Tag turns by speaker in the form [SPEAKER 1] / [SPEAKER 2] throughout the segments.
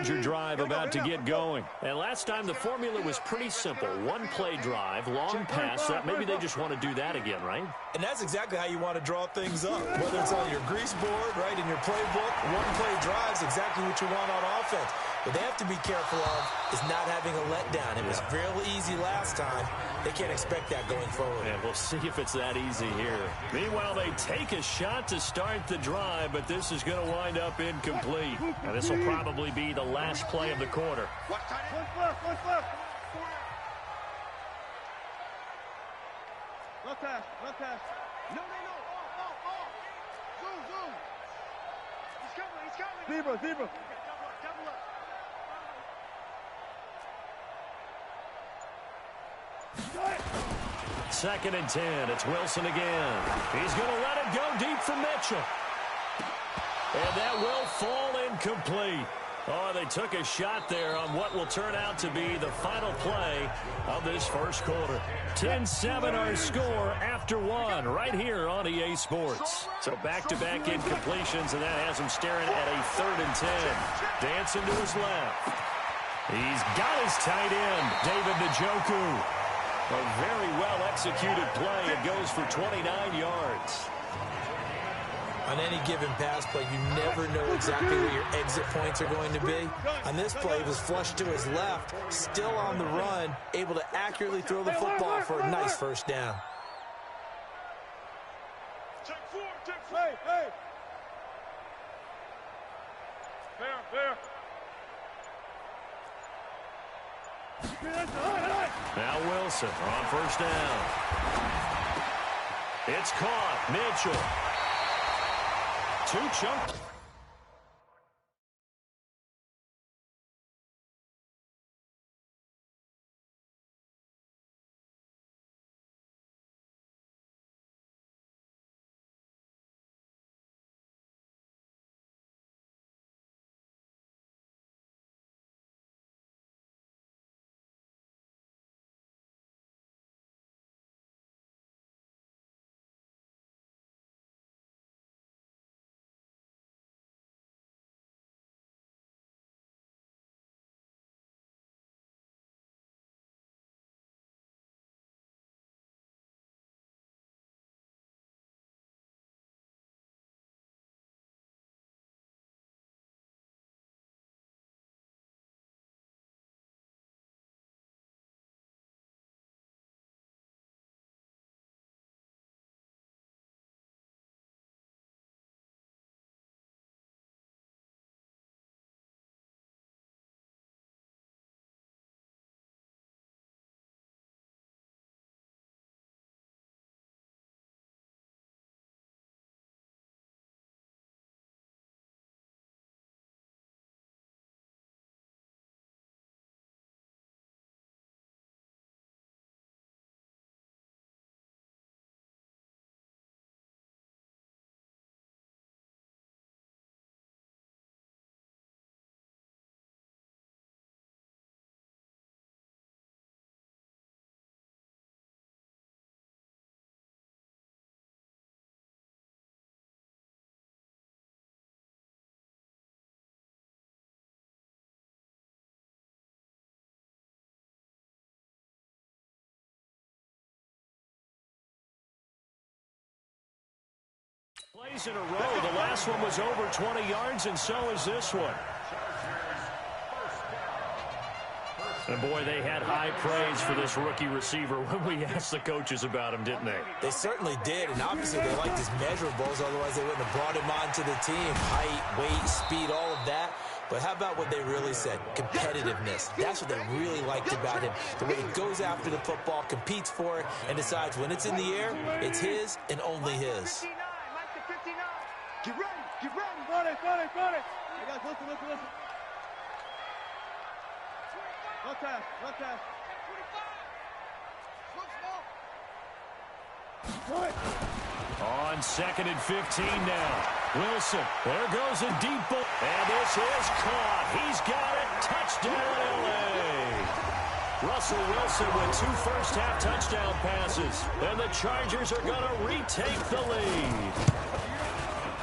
[SPEAKER 1] Charger drive about to get going.
[SPEAKER 2] And last time the formula was pretty simple. One play drive, long pass. Maybe they just want to do that again, right?
[SPEAKER 3] And that's exactly how you want to draw things up. Whether it's on your grease board, right, in your playbook, one play drive is exactly what you want on offense. What they have to be careful of is not having a letdown. It was real easy last time. They can't expect that going forward.
[SPEAKER 2] Yeah, we'll see if it's that easy here.
[SPEAKER 1] Meanwhile, they take a shot to start the drive, but this is going to wind up incomplete.
[SPEAKER 2] Now, this will probably be the last play of the quarter.
[SPEAKER 4] One flip. Look pass. No. Zoom. He's coming. Zebra. Double up.
[SPEAKER 1] 2nd and 10. It's Wilson again. He's going to let it go deep for Mitchell. And that will fall incomplete. Oh, they took a shot there on what will turn out to be the final play of this first quarter. 10-7 our score after one right here on EA Sports. So back-to-back incompletions, and that has him staring at a 3rd and 10. Dancing to his left. He's got his tight end, David Njoku. A very well-executed play. It goes for 29 yards.
[SPEAKER 3] On any given pass play, you never know exactly where your exit points are going to be. On this play, he was flushed to his left, still on the run, able to accurately throw the football for a nice first down.
[SPEAKER 4] Check four. Hey. Fair.
[SPEAKER 1] Now Wilson on first down. It's caught. Mitchell. 2 chunk. Plays in a row. The last one was over 20 yards, and so is this one. And boy, they had high praise for this rookie receiver when we asked the coaches about him, didn't they?
[SPEAKER 3] They certainly did, and obviously they liked his measurables, otherwise they wouldn't have brought him onto the team. Height, weight, speed, all of that. But how about what they really said? Competitiveness. That's what they really liked about him. The way he goes after the football, competes for it, and decides when it's in the air, it's his and only his.
[SPEAKER 4] Get ready. Run it. Hey guys, listen. Look pass. 25.
[SPEAKER 1] On 2nd and 15 now. Wilson, there goes a deep ball. And this is caught. He's got it. Touchdown, L.A. Russell Wilson with 2 first-half touchdown passes. And the Chargers are going to retake the lead.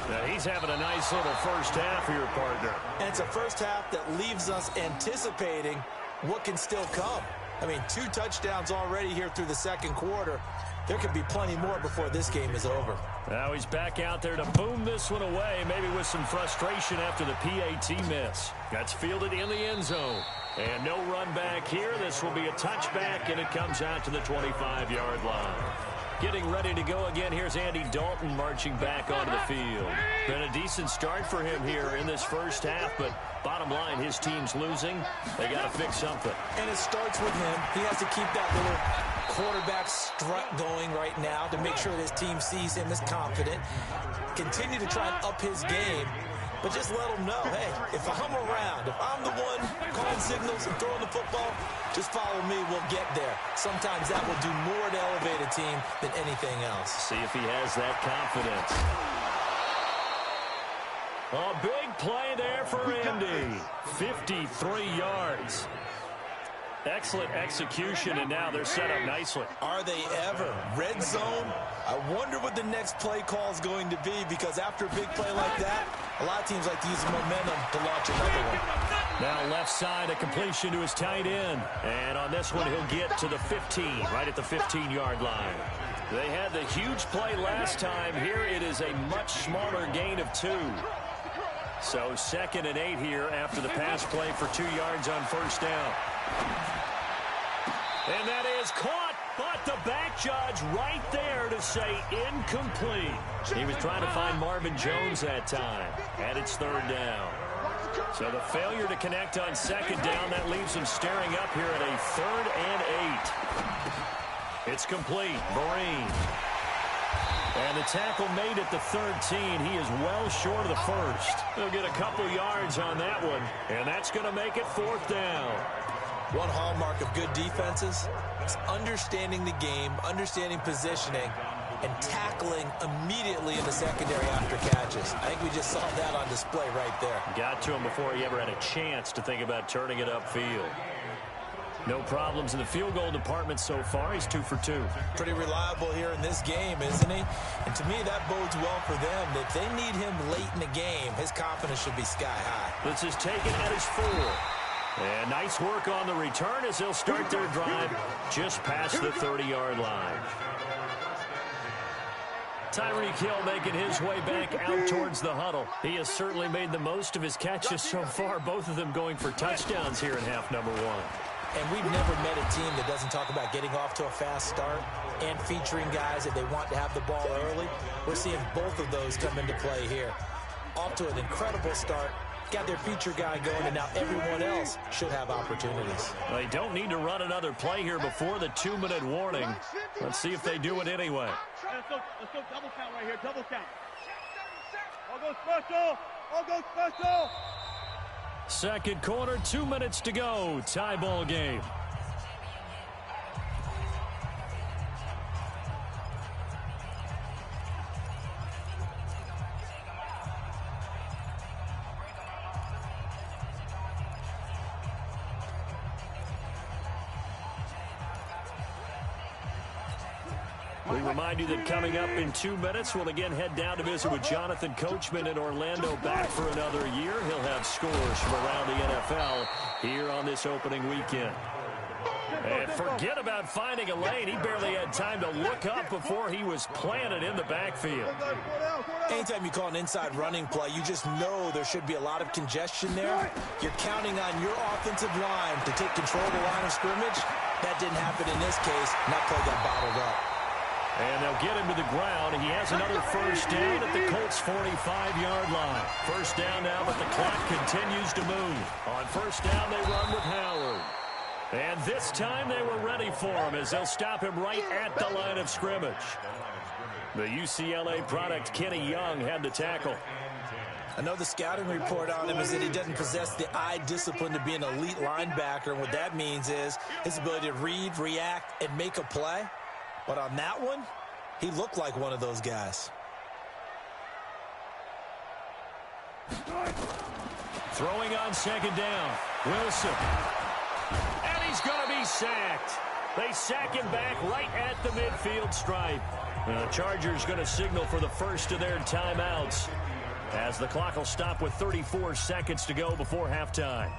[SPEAKER 1] Now he's having a nice little first half here, partner.
[SPEAKER 3] And it's a first half that leaves us anticipating what can still come. I mean, 2 touchdowns already here through the second quarter. There could be plenty more before this game is over.
[SPEAKER 1] Now he's back out there to boom this one away, maybe with some frustration after the PAT miss. That's fielded in the end zone. And no run back here. This will be a touchback, and it comes out to the 25-yard line. Getting ready to go again. Here's Andy Dalton marching back onto the field. Been a decent start for him here in this first half, but bottom line, his team's losing. They got to fix something.
[SPEAKER 3] And it starts with him. He has to keep that little quarterback strut going right now to make sure that his team sees him as confident. Continue to try and up his game, but just let him know, hey, if I'm around, if I'm the one calling signals and throwing the football, just follow me, we'll get there. Sometimes that will do more to elevate a team than anything else.
[SPEAKER 1] See if he has that confidence. A big play there for Andy. 53 yards. Excellent execution, and now they're set up nicely.
[SPEAKER 3] Are they ever? Red zone? I wonder what the next play call is going to be, because after a big play like that, a lot of teams like to use the momentum to launch another one.
[SPEAKER 1] Now left side, a completion to his tight end. And on this one, he'll get to the 15, right at the 15-yard line. They had the huge play last time. Here it is a much smaller gain of 2. So 2nd and 8 here after the pass play for 2 yards on first down. And that is caught, but the back judge right there to say incomplete. He was trying to find Marvin Jones that time, and it's 3rd down. So the failure to connect on 2nd down, that leaves him staring up here at a 3rd and 8. It's complete. Vereen. And the tackle made at the 13. He is well short of the first. He'll get a couple yards on that one, and that's going to make it 4th down.
[SPEAKER 3] One hallmark of good defenses is understanding the game, understanding positioning, and tackling immediately in the secondary after catches. I think we just saw that on display right there.
[SPEAKER 1] Got to him before he ever had a chance to think about turning it upfield. No problems in the field goal department so far. He's 2 for 2.
[SPEAKER 3] Pretty reliable here in this game, isn't he? And to me, that bodes well for them. If they need him late in the game, his confidence should be sky high.
[SPEAKER 1] This is taken at his 4. And nice work on the return as they'll start their drive just past the 30-yard line. Tyreek Hill making his way back out towards the huddle. He has certainly made the most of his catches so far, both of them going for touchdowns here in half number 1.
[SPEAKER 3] And we've never met a team that doesn't talk about getting off to a fast start and featuring guys that they want to have the ball early. We're seeing both of those come into play here. Off to an incredible start. Got their feature guy going, and now everyone else should have opportunities.
[SPEAKER 1] They don't need to run another play here before the 2-minute warning. Let's see if they do it anyway.
[SPEAKER 4] Let's go double count right here, double count. All go special, all go special.
[SPEAKER 1] Second quarter, 2 minutes to go. Tie ball game. We remind you that coming up in 2 minutes, we'll again head down to visit with Jonathan Coachman in Orlando, back for another year. He'll have scores from around the NFL here on this opening weekend. And forget about finding a lane. He barely had time to look up before he was planted in the backfield.
[SPEAKER 3] Anytime you call an inside running play, you just know there should be a lot of congestion there. You're counting on your offensive line to take control of the line of scrimmage. That didn't happen in this case, and that play got bottled up.
[SPEAKER 1] And they'll get him to the ground. He has another first down at the Colts' 45-yard line. First down now, but the clock continues to move. On first down, they run with Howard. And this time they were ready for him as they'll stop him right at the line of scrimmage. The UCLA product, Kenny Young, had the tackle.
[SPEAKER 3] I know the scouting report on him is that he doesn't possess the eye discipline to be an elite linebacker. And what that means is his ability to read, react, and make a play. But on that one, he looked like one of those guys.
[SPEAKER 1] Throwing on second down, Wilson. And he's going to be sacked. They sack him back right at the midfield stripe. The Chargers going to signal for the first of their timeouts. as the clock will stop with 34 seconds to go before halftime.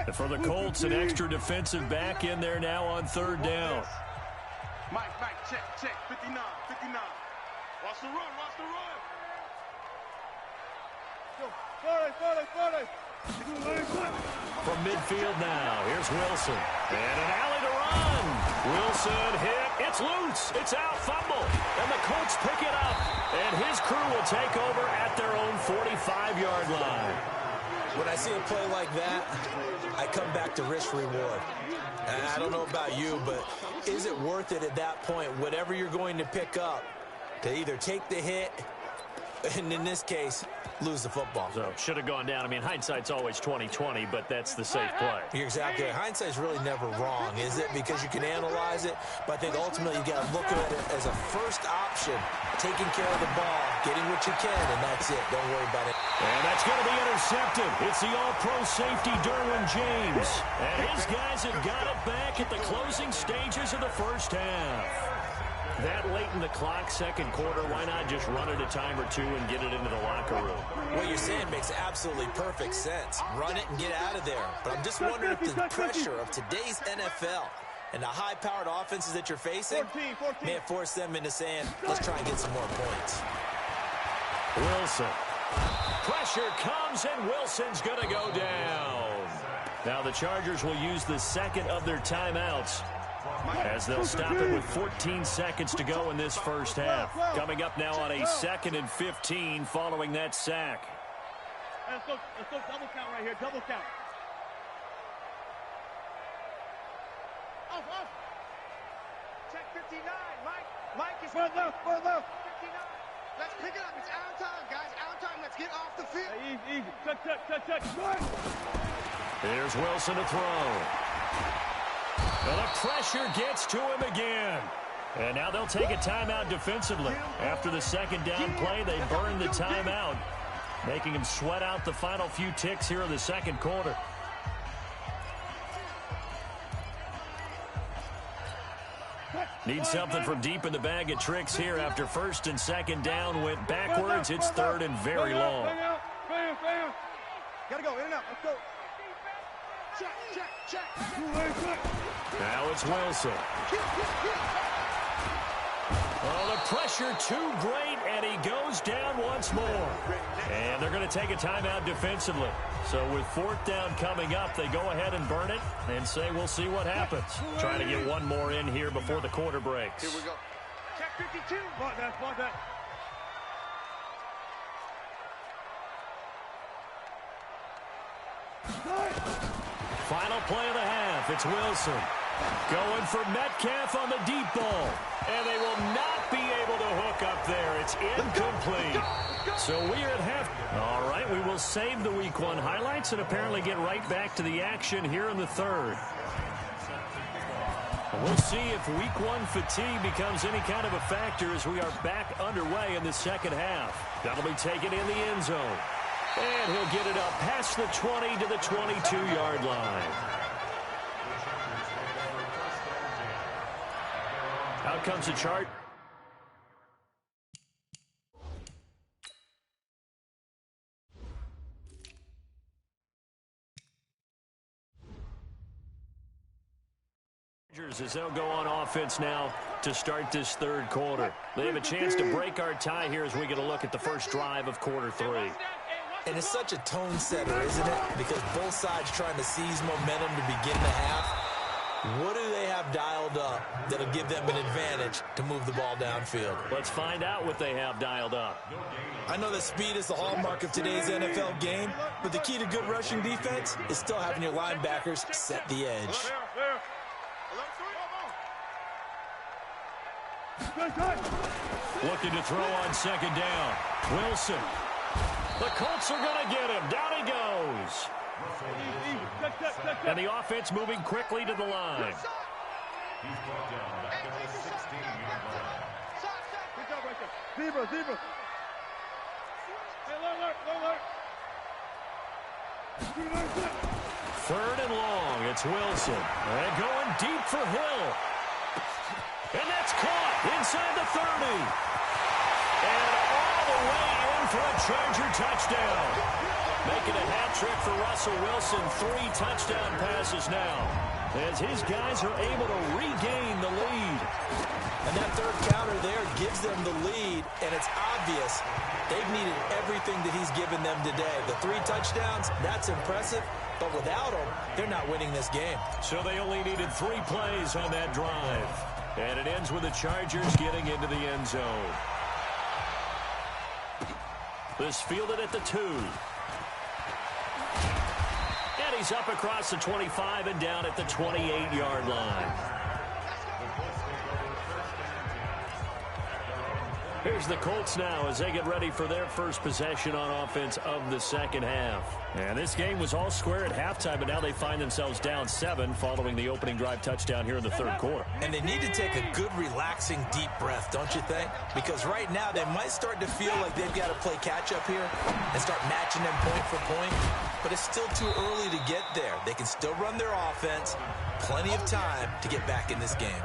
[SPEAKER 1] And for the Colts, an extra defensive back in there now on third down.
[SPEAKER 4] Mike, check, 59. Watch the run.
[SPEAKER 1] From midfield now, here's Wilson. And an alley to run. Wilson hit. It's loose. It's out. Fumble. And the Colts pick it up. And his crew will take over at their own 45-yard line.
[SPEAKER 3] When I see a play like that, I come back to risk-reward. And I don't know about you, but is it worth it at that point, whatever you're going to pick up, to either take the hit, and in this case, lose the football?
[SPEAKER 1] So, should have gone down. I mean, hindsight's always 20/20, but that's the safe play.
[SPEAKER 3] You're exactly right. Hindsight's really never wrong, is it? Because you can analyze it, but I think ultimately you got to look at it as a first option, taking care of the ball, getting what you can, and that's it. Don't worry about it.
[SPEAKER 1] And that's going to be intercepted. It's the all-pro safety, Derwin James. And his guys have got it back at the closing stages of the first half. That late in the clock, second quarter, why not just run it a time or two and get it into the locker room?
[SPEAKER 3] What you're saying makes absolutely perfect sense. Run it and get out of there. But I'm just wondering if the pressure of today's NFL and the high-powered offenses that you're facing may have forced them into saying, let's try and get some more points.
[SPEAKER 1] Wilson. Pressure comes, and Wilson's going to go down. Now the Chargers will use the second of their timeouts, as they'll stop it with 14 seconds to go in this first half. Coming up now on a 2nd and 15 following that sack.
[SPEAKER 4] Let's go double count right here, double count. Off. Check 59, Mike is... Further. 59. Let's pick it up, it's out of time, guys, out of time, let's get off the field. Hey, easy, touch.
[SPEAKER 1] Here's Wilson to throw. Well, the pressure gets to him again. And now they'll take a timeout defensively. After the second down play, they burn the timeout, making him sweat out the final few ticks here in the second quarter. Need something from deep in the bag of tricks here after first and second down went backwards. It's third and very long.
[SPEAKER 4] Gotta go, in and out, let's go. Check.
[SPEAKER 1] Now it's Wilson. Oh, the pressure too great, and he goes down once more. And they're going to take a timeout defensively. So with fourth down coming up, they go ahead and burn it and say we'll see what happens. Trying to get one more in here before the quarter breaks.
[SPEAKER 4] Here we go. Check 52. Block that.
[SPEAKER 1] Final play of the half. It's Wilson going for Metcalf on the deep ball. And they will not be able to hook up there. It's incomplete. So we are at half. All right, we will save the Week 1 highlights and apparently get right back to the action here in the third. We'll see if Week 1 fatigue becomes any kind of a factor as we are back underway in the second half. That'll be taken in the end zone. And he'll get it up past the 20 to the 22-yard line. Out comes the chart. As they'll go on offense now to start this third quarter. They have a chance to break our tie here as we get a look at the first drive of quarter 3.
[SPEAKER 3] And it's such a tone setter, isn't it? Because both sides trying to seize momentum to begin the half. What do they have dialed up that'll give them an advantage to move the ball downfield?
[SPEAKER 1] Let's find out what they have dialed up.
[SPEAKER 3] I know that speed is the hallmark of today's NFL game, but the key to good rushing defense is still having your linebackers set the edge.
[SPEAKER 1] Looking to throw on second down. Wilson. The Colts are going to get him. Down he goes. And the offense moving quickly to the line.
[SPEAKER 4] Zebra.
[SPEAKER 1] Third and long. It's Wilson. And going deep for Hill. And that's caught inside the 30. And all the way in for a Charger touchdown. Making a hat trick for Russell Wilson. 3 touchdown passes now, as his guys are able to regain the lead.
[SPEAKER 3] And that third counter there gives them the lead, and it's obvious they've needed everything that he's given them today. The 3 touchdowns, that's impressive, but without him, they're not winning this game.
[SPEAKER 1] So they only needed 3 plays on that drive. And it ends with the Chargers getting into the end zone. This fielded at the 2. And he's up across the 25 and down at the 28-yard line. Here's the Colts now as they get ready for their first possession on offense of the second half. And this game was all square at halftime, but now they find themselves down 7 following the opening drive touchdown here in the third quarter.
[SPEAKER 3] And they need to take a good, relaxing, deep breath, don't you think? Because right now they might start to feel like they've got to play catch-up here and start matching them point for point. But it's still too early to get there. They can still run their offense. Plenty of time to get back in this game.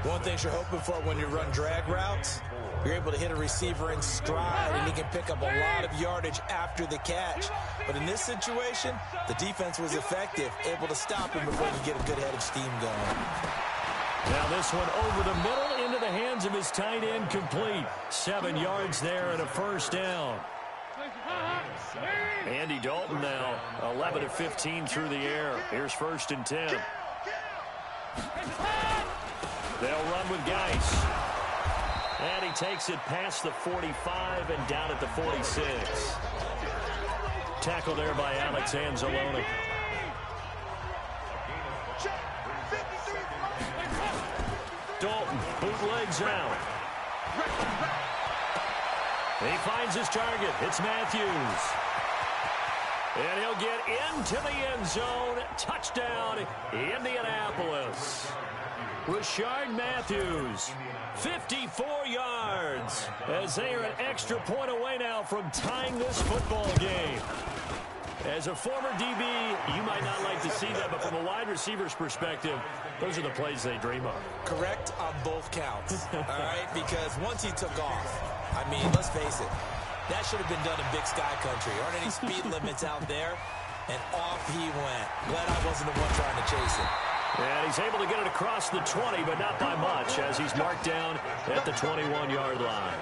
[SPEAKER 3] One thing you're hoping for when you run drag routes, you're able to hit a receiver in stride, and he can pick up a lot of yardage after the catch. But in this situation, the defense was effective, able to stop him before he could get a good head of steam going.
[SPEAKER 1] Now this one over the middle into the hands of his tight end, complete. 7 yards there and a first down. Andy Dalton now 11 of 15 through the air. Here's 1st and 10. They'll run with Geis. And he takes it past the 45 and down at the 46. Tackle there by Alex Anzalone. Dalton bootlegs out. He finds his target. It's Matthews. And he'll get into the end zone. Touchdown, Indianapolis. Rashard Matthews, 54 yards, as they are an extra point away now from tying this football game. As a former DB, you might not like to see that, but from a wide receiver's perspective, those are the plays they dream of.
[SPEAKER 3] Correct on both counts, all right? Because once he took off, I mean, let's face it, that should have been done in Big Sky Country. Aren't any speed limits out there? And off he went. Glad I wasn't the one trying to chase it.
[SPEAKER 1] And he's able to get it across the 20, but not by much, as he's marked down at the 21-yard line.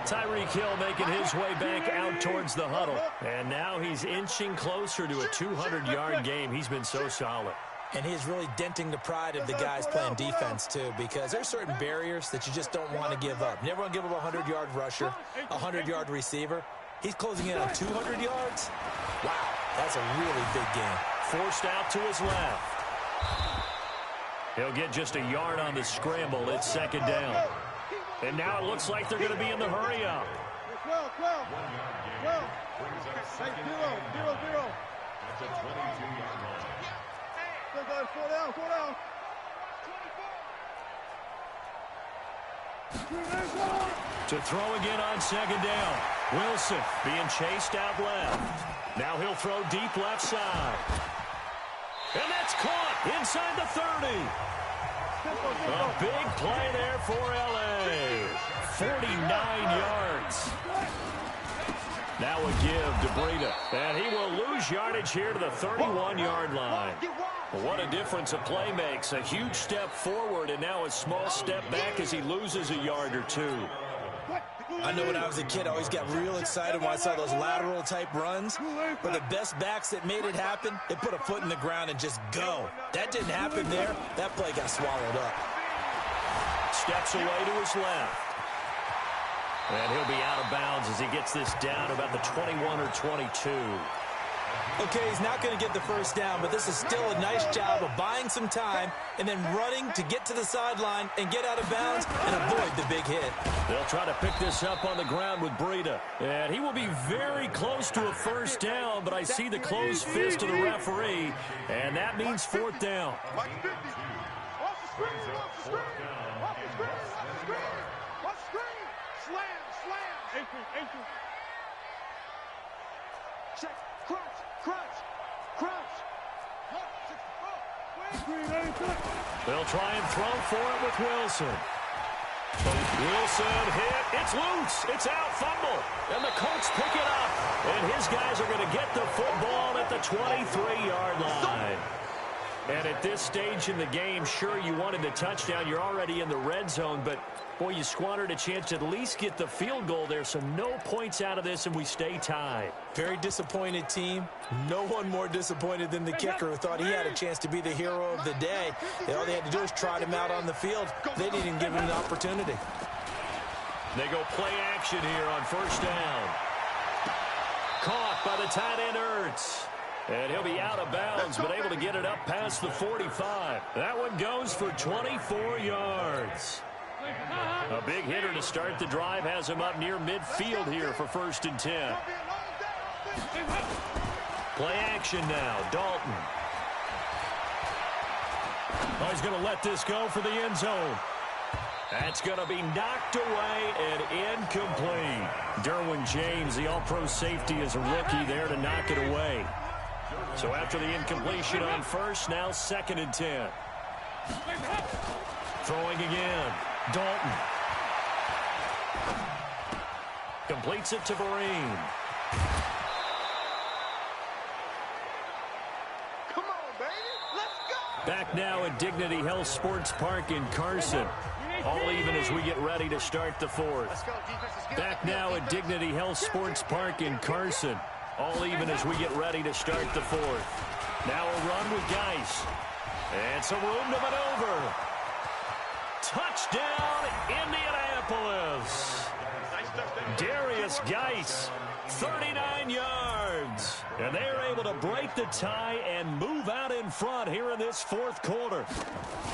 [SPEAKER 1] Tyreek Hill making his way back out towards the huddle. And now he's inching closer to a 200-yard game. He's been so solid.
[SPEAKER 3] And he's really denting the pride of the guys playing defense, too, because there's certain barriers that you just don't want to give up. You never want to give up a 100-yard rusher, a 100-yard receiver. He's closing in on 200 yards. Wow, that's a really big game.
[SPEAKER 1] Forced out to his left. He'll get just a yard on the scramble. It's 2nd down. And now it looks like they're going to be in the hurry-up.
[SPEAKER 4] 12. Say 0. That's a 22-yard line. 4 down.
[SPEAKER 1] To throw again on 2nd down. Wilson being chased out left. Now he'll throw deep left side. And that's caught inside the 30. A big play there for L.A. 49 yards. Now a give to Breida. And he will lose yardage here to the 31-yard line. What a difference a play makes. A huge step forward and now a small step back as he loses a yard or 2.
[SPEAKER 3] I know when I was a kid, I always got real excited when I saw those lateral-type runs. But the best backs that made it happen, they put a foot in the ground and just go. That didn't happen there. That play got swallowed up.
[SPEAKER 1] Steps away to his left. And he'll be out of bounds as he gets this down about the 21 or 22.
[SPEAKER 3] Okay, he's not going to get the first down, but this is still a nice job of buying some time and then running to get to the sideline and get out of bounds and avoid the big hit.
[SPEAKER 1] They'll try to pick this up on the ground with Breida. And he will be very close to a first down, but I see the closed fist of the referee, and that means 4th down.
[SPEAKER 4] Check, crunch.
[SPEAKER 1] They'll try and throw for it with Wilson.
[SPEAKER 2] Wilson hit. It's loose. It's out. Fumble. And the Colts pick it up. And his guys are going to get the football at the 23-yard line. And at this stage in the game, sure, you wanted the touchdown. You're already in the red zone, but, boy, you squandered a chance to at least get the field goal there, so no points out of this, and we stay tied.
[SPEAKER 3] Very disappointed team. No one more disappointed than the kicker, who thought he had a chance to be the hero of the day. All they had to do was trot him out on the field. They didn't even give him an opportunity.
[SPEAKER 2] They go play action here on first down. Caught by the tight end, Ertz. And he'll be out of bounds, but able to get it up past the 45. That one goes for 24 yards. A big hitter to start the drive has him up near midfield here for 1st and 10. Play action now. Dalton. Oh, he's going to let this go for the end zone. That's going to be knocked away and incomplete. Derwin James, the all-pro safety, is a rookie there to knock it away. So after the incompletion on first, now 2nd and 10. Throwing again. Dalton. Completes it to Vereen.
[SPEAKER 4] Come on, baby. Let's go.
[SPEAKER 2] Back now at Dignity Health Sports Park in Carson. All even as we get ready to start the 4th. Back now at Dignity Health Sports Park in Carson. All even as we get ready to start the 4th. Now a run with Geis. And some room to maneuver. Touchdown, Indianapolis. Darius Geis, 39 yards. And they're able to break the tie and move out in front here in this 4th quarter.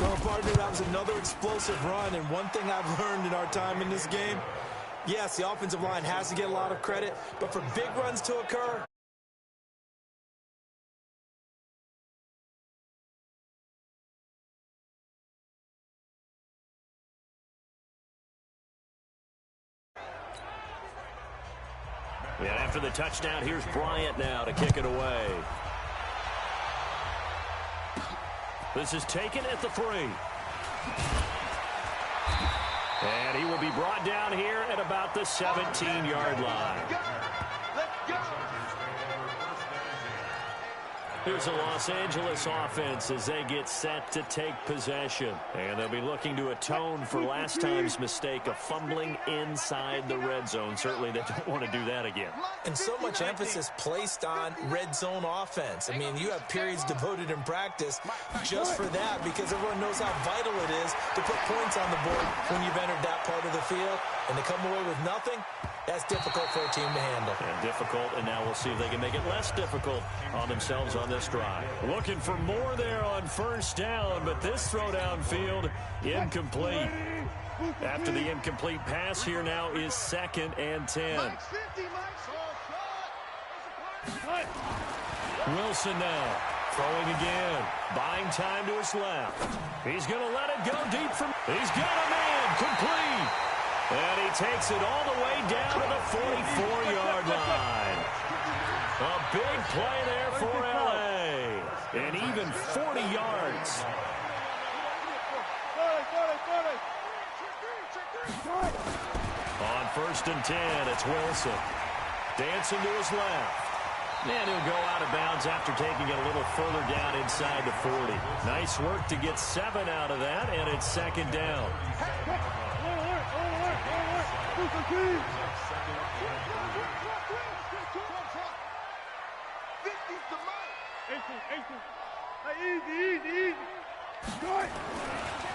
[SPEAKER 3] Well, partner, that was another explosive run. And one thing I've learned in our time in this game, yes, the offensive line has to get a lot of credit, but for big runs to occur,
[SPEAKER 2] and after the touchdown, here's Bryant now to kick it away. This is taken at the 3. And he will be brought down here at about the 17-yard line.
[SPEAKER 4] Let's go.
[SPEAKER 2] Here's the Los Angeles offense as they get set to take possession. And they'll be looking to atone for last time's mistake of fumbling inside the red zone. Certainly they don't want to do that again.
[SPEAKER 3] and so much emphasis placed on red zone offense. I mean, you have periods devoted in practice just for that, because everyone knows how vital it is to put points on the board when you've entered that part of the field. And to come away with nothing, that's difficult for a team to handle.
[SPEAKER 2] And difficult, and now we'll see if they can make it less difficult on themselves on this drive. Looking for more there on first down, but this throw downfield incomplete. After the incomplete pass, here now is 2nd and 10. Wilson now throwing again, buying time to his left. He's going to let it go deep from. He's got a man complete. And he takes it all the way down to the 44-yard line. A big play there for L.A. And even 40 yards. On 1st and 10, it's Wilson. Dancing to his left. And he'll go out of bounds after taking it a little further down inside the 40. Nice work to get 7 out of that, and it's 2nd down.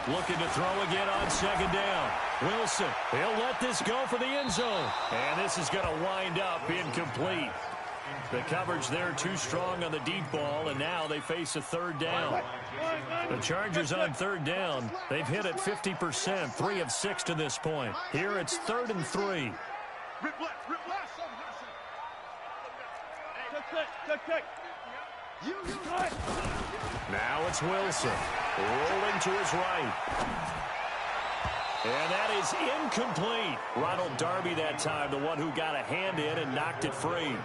[SPEAKER 2] Looking to throw again on 2nd down. Wilson, he'll let this go for the end zone. And this is going to wind up incomplete. The coverage there too strong on the deep ball, and now they face a 3rd down. The Chargers on 3rd down. They've hit it 50%, 3 of 6 to this point. Here it's 3rd and 3. Now it's Wilson, rolling to his right. And that is incomplete. Ronald Darby that time, the one who got a hand in and knocked it free.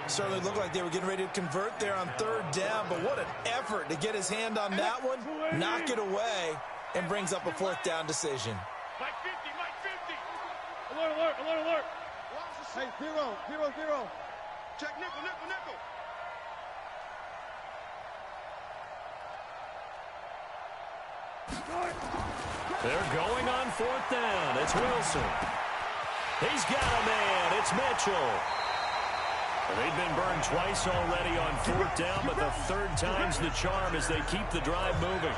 [SPEAKER 3] Certainly looked like they were getting ready to convert there on 3rd down, but what an effort to get his hand on that one, knock it away, and brings up a 4th down decision.
[SPEAKER 4] Mike 50, Mike alert. Hey, 0. Check nickel.
[SPEAKER 1] They're going on 4th down. It's Wilson. He's got a man. It's Mitchell. They've been burned twice already on 4th down, but the 3rd time's the charm as they keep the drive moving.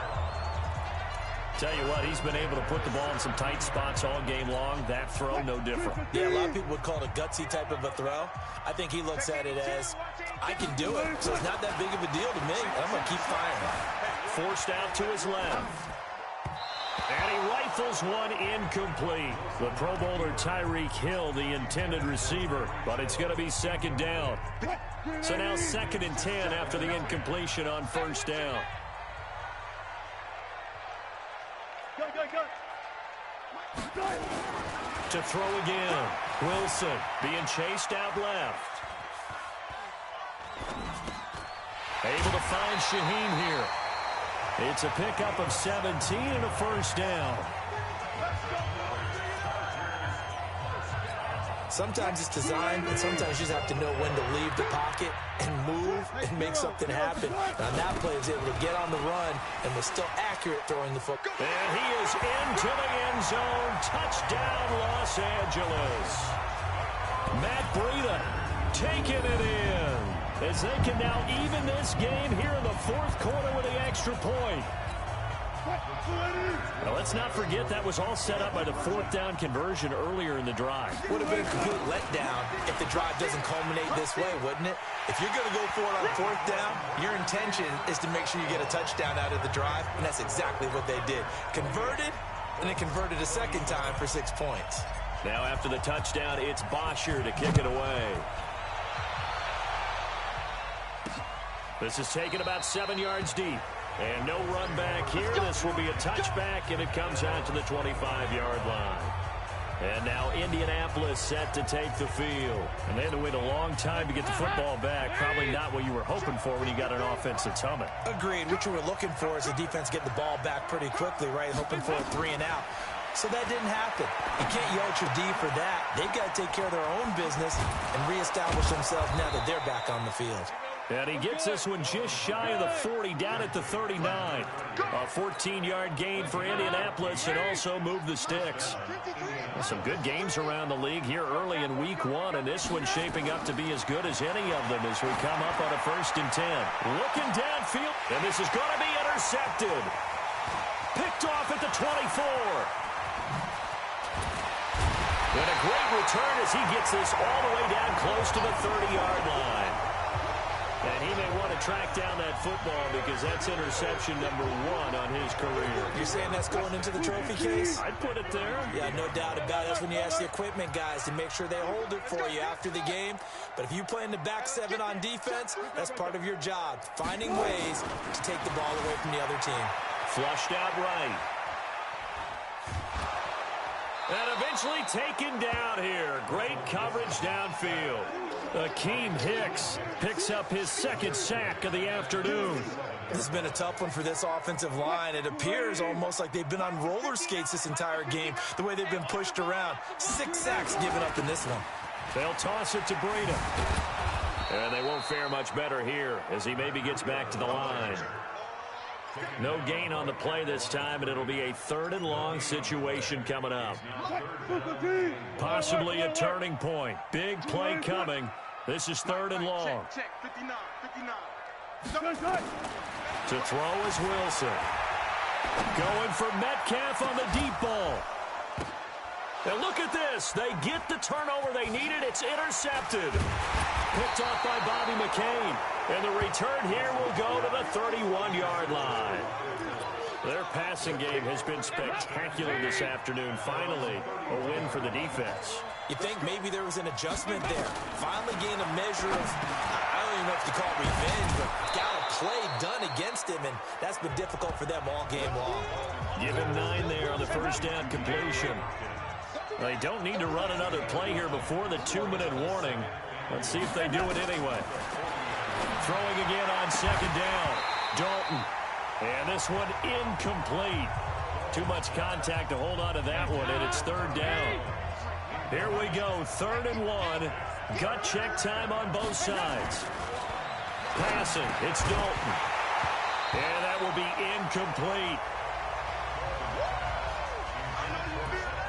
[SPEAKER 1] Tell you what, he's been able to put the ball in some tight spots all game long. That throw, no different.
[SPEAKER 3] Yeah, a lot of people would call it a gutsy type of a throw. I think he looks at it as, I can do it, so it's not that big of a deal to me. I'm going to keep firing.
[SPEAKER 1] Forced out to his left. And he rifles one incomplete. The Pro Bowler Tyreek Hill, the intended receiver, but it's going to be 2nd down. So now 2nd and 10 after the incompletion on 1st down. To throw again. Wilson being chased out left. Able to find Shaheen here. It's a pickup of 17 and a 1st down.
[SPEAKER 3] Sometimes it's designed, and sometimes you just have to know when to leave the pocket and move and make something happen. Now, that play was able to get on the run and was still accurate throwing the football.
[SPEAKER 1] And he is into the end zone. Touchdown, Los Angeles. Matt Breida taking it in as they can now even this game here in the 4th quarter with the extra point. Now, let's not forget that was all set up by the 4th down conversion earlier in the drive.
[SPEAKER 3] Would have been a complete letdown if the drive doesn't culminate this way, wouldn't it? If you're going to go for it on 4th down, your intention is to make sure you get a touchdown out of the drive, and that's exactly what they did. Converted, and then converted a 2nd time for 6 points.
[SPEAKER 1] Now after the touchdown, it's Bosher to kick it away. This is taken about 7 yards deep. And no run back here. This will be a touchback, and it comes out to the 25-yard line. And now Indianapolis set to take the field. And they had to wait a long time to get the football back. Probably not what you were hoping for when you got an offense that's humming.
[SPEAKER 3] Agreed. What you were looking for is the defense get the ball back pretty quickly, right? Hoping for a 3 and out. So that didn't happen. You can't yell at your D for that. They've got to take care of their own business and reestablish themselves now that they're back on the field.
[SPEAKER 1] And he gets this one just shy of the 40, down at the 39. A 14-yard gain for Indianapolis and also moved the sticks. Some good games around the league here early in week 1, and this one's shaping up to be as good as any of them as we come up on a 1st and 10. Looking downfield, and this is going to be intercepted. Picked off at the 24. And a great return as he gets this all the way down close to the 30-yard line. And he may want to track down that football because that's interception number 1 on his career.
[SPEAKER 3] You're saying that's going into the trophy case?
[SPEAKER 1] I'd put it there.
[SPEAKER 3] Yeah, no doubt about it. That's when you ask the equipment guys to make sure they hold it for you after the game. But if you play in the back 7 on defense, that's part of your job, finding ways to take the ball away from the other team.
[SPEAKER 1] Flushed out right. And eventually taken down here. Great coverage downfield. Akeem Hicks picks up his 2nd sack of the afternoon.
[SPEAKER 3] This has been a tough one for this offensive line. It appears almost like they've been on roller skates this entire game, the way they've been pushed around. 6 sacks given up in this one.
[SPEAKER 1] They'll toss it to Breida. And they won't fare much better here as he maybe gets back to the line. No gain on the play this time, and it'll be a 3rd and long situation coming up. Possibly a turning point. Big play coming. This is 3rd and long.
[SPEAKER 4] Check, 59.
[SPEAKER 1] To throw is Wilson. Going for Metcalf on the deep ball. And look at this. They get the turnover they needed. It's intercepted. Picked off by Bobby McCain. And the return here will go to the 31-yard line. Their passing game has been spectacular this afternoon. Finally, a win for the defense.
[SPEAKER 3] You think maybe there was an adjustment there. Finally gained a measure of, I don't even know if you call it revenge, but got a play done against him, and that's been difficult for them all game long.
[SPEAKER 1] Give him 9 there on the 1st down completion. They don't need to run another play here before the 2-minute warning. Let's see if they do it anyway. Throwing again on 2nd down. Dalton. And this one incomplete. Too much contact to hold on to that one, and it's 3rd down. Here we go, 3rd and 1. Gut check time on both sides. Passing, it's Dalton. And that will be incomplete.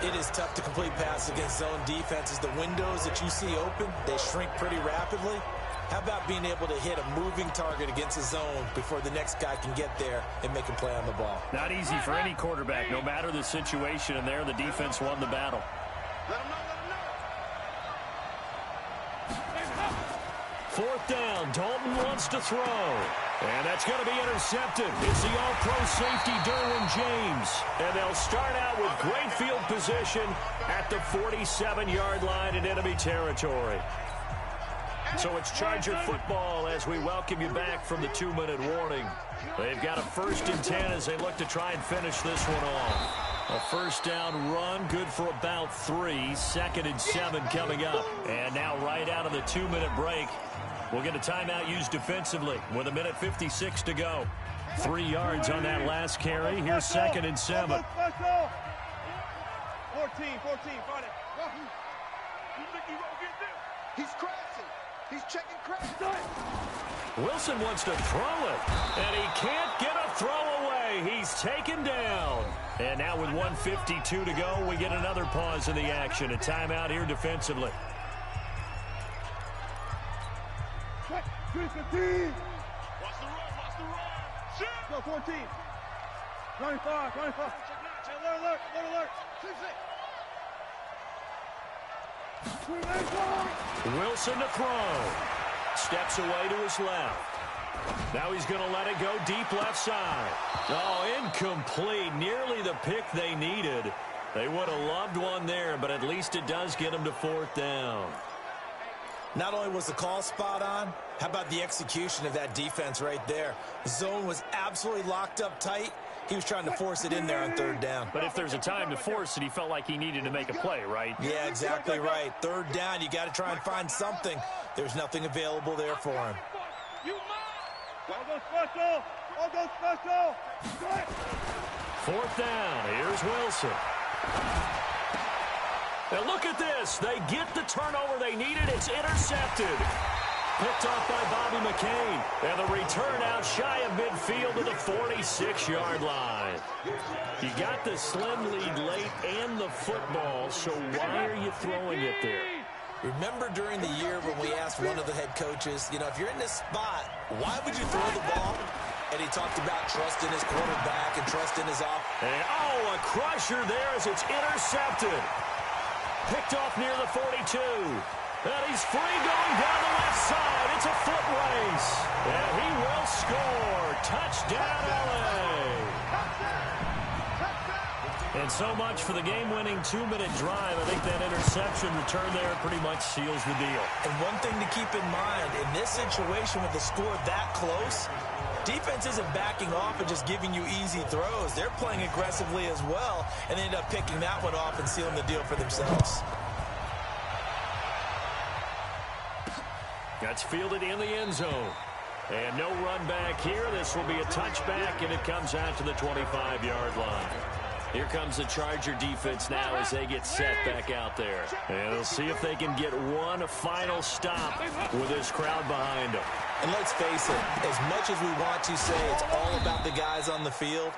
[SPEAKER 3] It is tough to complete passes against zone defenses. The windows that you see open, they shrink pretty rapidly. How about being able to hit a moving target against a zone before the next guy can get there and make a play on the ball?
[SPEAKER 1] Not easy for any quarterback, no matter the situation, and there the defense won the battle.
[SPEAKER 4] Let him know, let him know.
[SPEAKER 1] 4th down, Dalton wants to throw. And that's going to be intercepted. It's the all-pro safety, Derwin James. And they'll start out with great field position at the 47-yard line in enemy territory. So it's Charger football as we welcome you back from the 2-minute warning. They've got a 1st and 10 as they look to try and finish this one off. A 1st down run, good for about 3. 2nd and 7 coming up. And now right out of the 2-minute break, we'll get a timeout used defensively with 1:56 to go. 3 yards on that last carry. Here's 2nd and 7.
[SPEAKER 4] 14, got it. You think he won't get this? He's crashing. He's checking crash.
[SPEAKER 1] Wilson wants to throw it, and he can't get a throw away. He's taken down. And now with 1:52 to go, we get another pause in the action. A timeout here defensively.
[SPEAKER 4] 3-15. Watch the run. Shoot. Go 14. 25. Alert. 6.
[SPEAKER 1] Wilson to throw. Steps away to his left. Now he's going to let it go deep left side. Oh, incomplete. Nearly the pick they needed. They would have loved one there, but at least it does get them to 4th down.
[SPEAKER 3] Not only was the call spot on, how about the execution of that defense right there? The zone was absolutely locked up tight. He was trying to force it in there on 3rd down.
[SPEAKER 1] But if there's a time to force it, he felt like he needed to make a play, right?
[SPEAKER 3] Yeah, exactly right. 3rd down, you got to try and find something. There's nothing available there for him.
[SPEAKER 4] All go special.
[SPEAKER 1] 4th down. Here's Wilson. Now look at this. They get the turnover they needed. It's intercepted. Picked off by Bobby McCain. And the return out shy of midfield to the 46-yard line. You got the slim lead late and the football, so why are you throwing it there?
[SPEAKER 3] Remember during the year when we asked one of the head coaches, you know, if you're in this spot, why would you throw the ball? And he talked about trust in his quarterback and trust in his offense.
[SPEAKER 1] And, a crusher there as it's intercepted. Picked off near the 42. And he's free going down the left side. It's a foot race. And he will score. Touchdown, LA. And so much for the game-winning 2-minute drive. I think that interception return there pretty much seals the deal.
[SPEAKER 3] And one thing to keep in mind, in this situation with the score that close, defense isn't backing off and just giving you easy throws. They're playing aggressively as well, and they end up picking that one off and sealing the deal for themselves.
[SPEAKER 1] That's fielded in the end zone. And no run back here. This will be a touchback, and it comes out to the 25-yard line. Here comes the Charger defense now as they get set back out there. And they'll see if they can get one final stop with this crowd behind them.
[SPEAKER 3] And let's face it, as much as we want to say it's all about the guys on the field,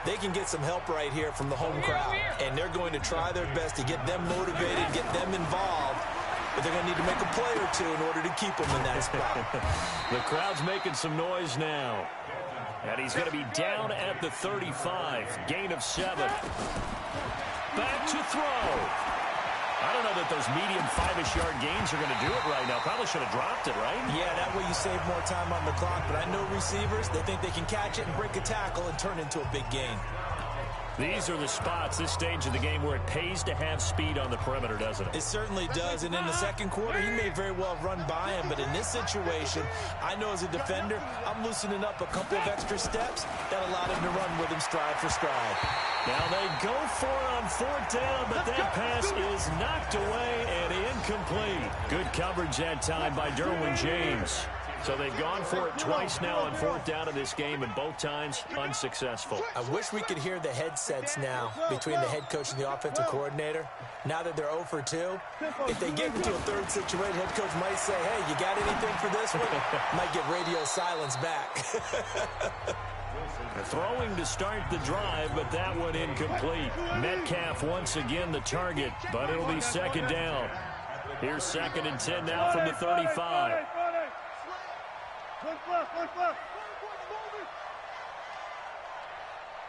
[SPEAKER 3] they can get some help right here from the home crowd. And they're going to try their best to get them motivated, get them involved. But they're going to need to make a play or two in order to keep them in that spot.
[SPEAKER 1] The crowd's making some noise now. And he's going to be down at the 35. Gain of 7. Back to throw. I don't know that those medium 5-ish yard gains are going to do it right now. Probably should have dropped it, right?
[SPEAKER 3] Yeah, that way you save more time on the clock. But I know receivers, they think they can catch it and break a tackle and turn into a big gain.
[SPEAKER 1] These are the spots, this stage of the game, where it pays to have speed on the perimeter, doesn't it?
[SPEAKER 3] It certainly does, and in the second quarter, he may very well run by him, but in this situation, I know as a defender, I'm loosening up a couple of extra steps that allowed him to run with him stride for stride.
[SPEAKER 1] Now they go for it on 4th down, but that pass is knocked away and incomplete. Good coverage that time by Derwin James. So they've gone for it twice now on 4th down in this game, and both times unsuccessful.
[SPEAKER 3] I wish we could hear the headsets now between the head coach and the offensive coordinator. Now that they're 0 for 2, if they get into a third situation, head coach might say, hey, you got anything for this one? Might get radio silence back.
[SPEAKER 1] Throwing to start the drive, but that one incomplete. Metcalf once again the target, but it'll be 2nd down. Here's 2nd and 10 now from the 35.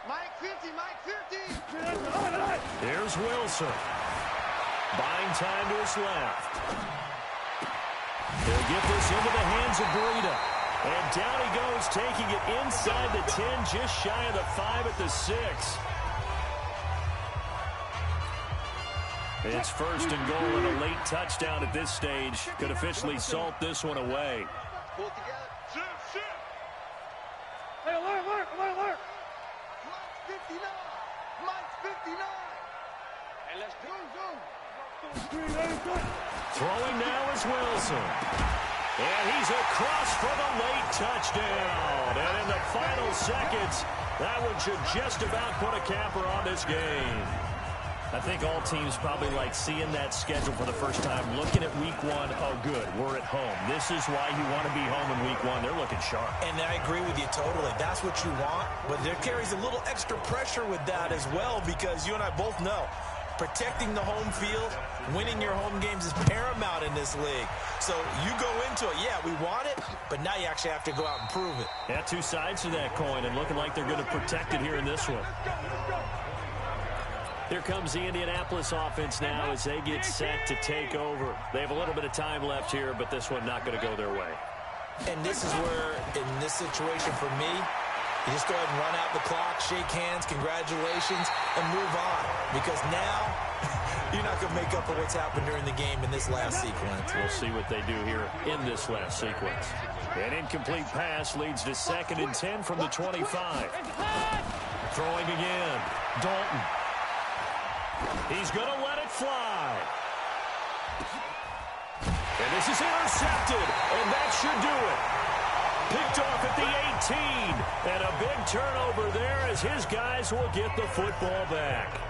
[SPEAKER 4] Mike 50, Mike 50.
[SPEAKER 1] Here's Wilson. Buying time to his left. They'll get this into the hands of Breida. And down he goes, taking it inside the 10, just shy of the 5 at the 6. It's 1st and goal, and a late touchdown at this stage could officially salt this one away.
[SPEAKER 4] Pull it together.
[SPEAKER 5] Hey, alert.
[SPEAKER 4] Mike's 59. Mike's 59. And let's go.
[SPEAKER 1] Throwing now is Wilson. And he's across for the late touchdown. And in the final seconds, that one should just about put a capper on this game. I think all teams probably like seeing that schedule for the first time, looking at week 1. Oh, good, we're at home. This is why you want to be home in week 1. They're looking sharp.
[SPEAKER 3] And I agree with you totally. That's what you want. But there carries a little extra pressure with that as well, because you and I both know protecting the home field, winning your home games is paramount in this league. So you go into it, yeah, we want it, but now you actually have to go out and prove it.
[SPEAKER 1] Yeah, two sides to that coin, and looking like they're going to protect it here in this one. Here comes the Indianapolis offense now as they get set to take over. They have a little bit of time left here, but this one not going to go their way.
[SPEAKER 3] And this is where, in this situation for me, you just go ahead and run out the clock, shake hands, congratulations, and move on. Because now, you're not going to make up for what's happened during the game in this last sequence.
[SPEAKER 1] We'll see what they do here in this last sequence. An incomplete pass leads to 2nd and 10 from the 25. Throwing again. Dalton. He's going to let it fly. And this is intercepted, and that should do it. Picked off at the 18, and a big turnover there as his guys will get the football back.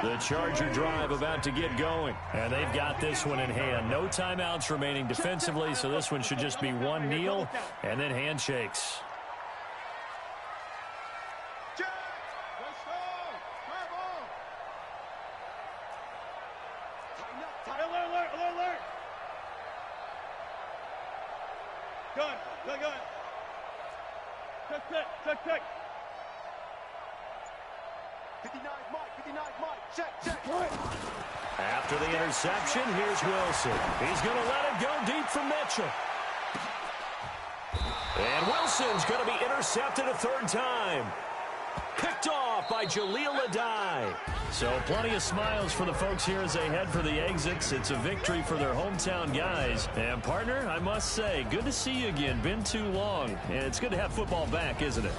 [SPEAKER 1] The Charger drive about to get going, and they've got this one in hand. No timeouts remaining defensively, so this one should just be one kneel and then handshakes.
[SPEAKER 5] Check.
[SPEAKER 4] 59 Mike, check.
[SPEAKER 1] After the interception, here's Wilson. He's going to let it go deep from Mitchell. And Wilson's going to be intercepted a 3rd time. Picked off by Jaleel Adai. So plenty of smiles for the folks here as they head for the exits. It's a victory for their hometown guys. And partner, I must say, good to see you again. Been too long. And it's good to have football back, isn't it?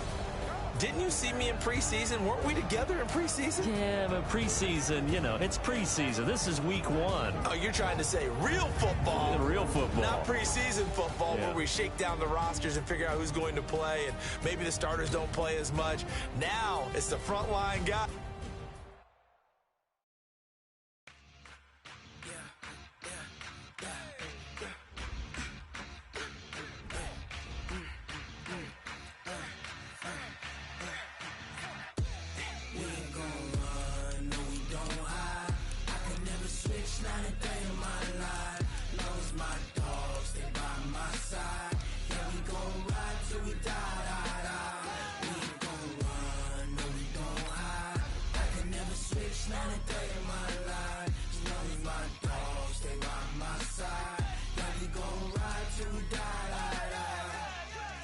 [SPEAKER 3] Didn't you see me in preseason? Weren't we together in preseason?
[SPEAKER 1] Yeah, but preseason, you know, it's preseason. This is week 1.
[SPEAKER 3] Oh, you're trying to say real football.
[SPEAKER 1] Real football.
[SPEAKER 3] Not preseason football,
[SPEAKER 1] yeah,
[SPEAKER 3] where we shake down the rosters and figure out who's going to play, and maybe the starters don't play as much. Now it's the frontline guy.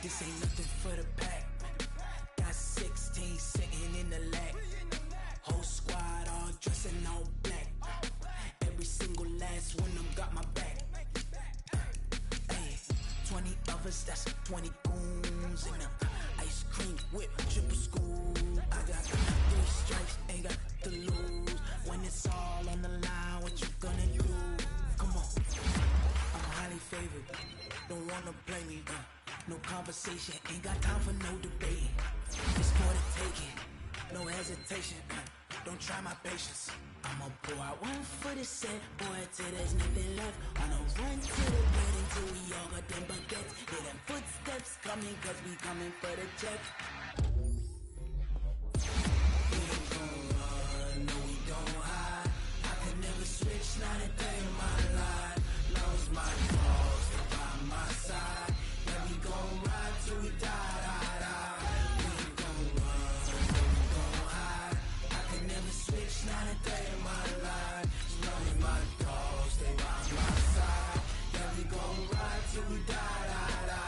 [SPEAKER 6] This ain't nothing for the pack. Got 16 sitting in the lag. Whole squad all dressing all black. Every single last one of them got my back. Hey, 20 of us, that's 20 goons in them. Ice cream whip, triple school. I got 3 strikes, ain't got to lose. When it's all on the line, what you gonna do? Come on, I'm highly favorite. Don't wanna play me, no conversation, ain't got time for no debate. It's for the taking, no hesitation, don't try my patience. I'ma pour out one for the set, boy, till there's nothing left. On a run to the bread until we all got them baguettes. Hear them footsteps coming, cause we coming for the check. We ain't gon' run, no we don't hide. I can never switch, not a day in my life. Lost my cause, stay by my side. Yeah, we gon' ride till we die, die, die. We ain't gon' run, no we don't hide. I can never switch, not a day in my life. Lost my cause, stay by my side. Yeah, we gon' ride till we die, die, die.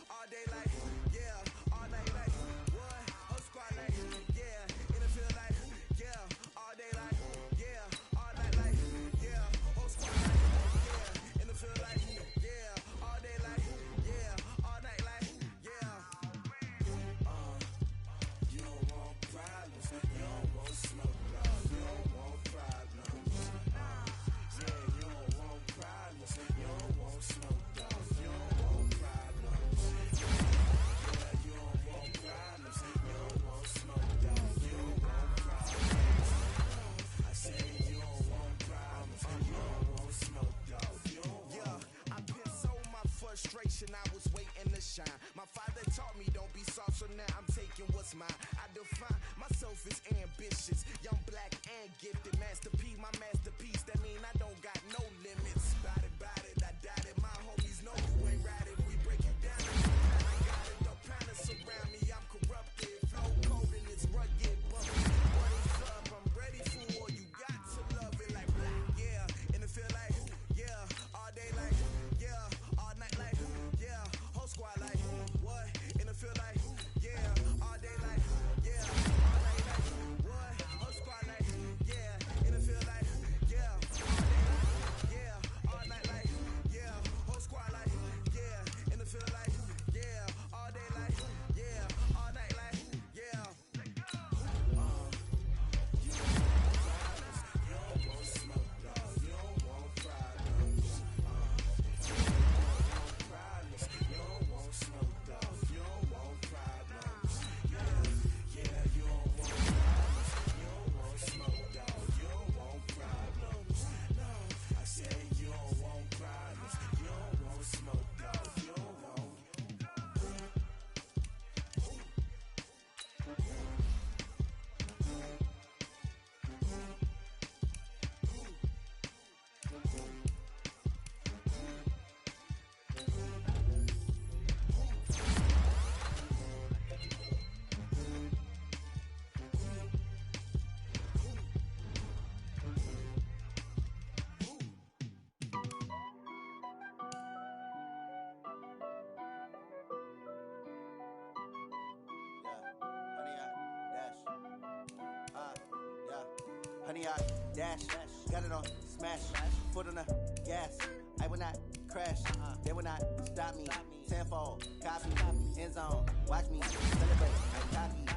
[SPEAKER 6] All day like, yeah, all night like, yeah, and it feel like
[SPEAKER 5] 20 yard dash. Got it on smash. Foot on the gas. I will not crash. They will not stop me. Tenfold, copy, end zone. Watch me celebrate. Cocky.